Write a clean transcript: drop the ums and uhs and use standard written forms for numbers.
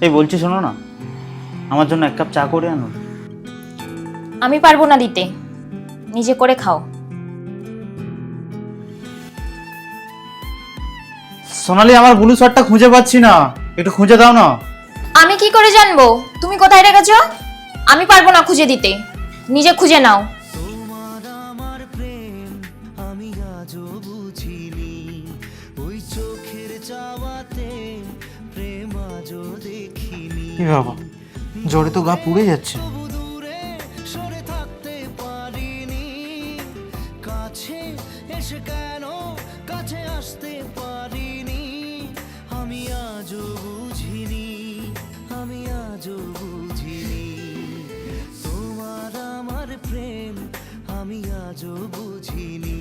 এই বলছি, শোনো না, আমার জন্য এক কাপ চা করে আনো। আমি পারবো না দিতে, নিজে করে খাও। সোনালি, আমার ব্লু শার্টটা খুঁজে পাচ্ছি না, একটু খুঁজে দাও না। আমি কি করে জানবো তুমি কোথায় রেখেছো? আমি পারবো না খুঁজে দিতে, নিজে খুঁজে নাও। তোমার আমার প্রেম আমি আজও বুঝিনি, ওই চোখের চাওয়াতে প্রেম আজও দেখিনি। কি বাবা, জ্বরে তো গা পুড়ে যাচ্ছে। তবু দূরে সরে থাকতে পারিনি, কাছে এসে কেন কাছে আসতে পারিনি। আমি আজও বুঝিনি, আমি আজও বুঝিনি, তোমার আমার প্রেম আমি আজও বুঝিনি।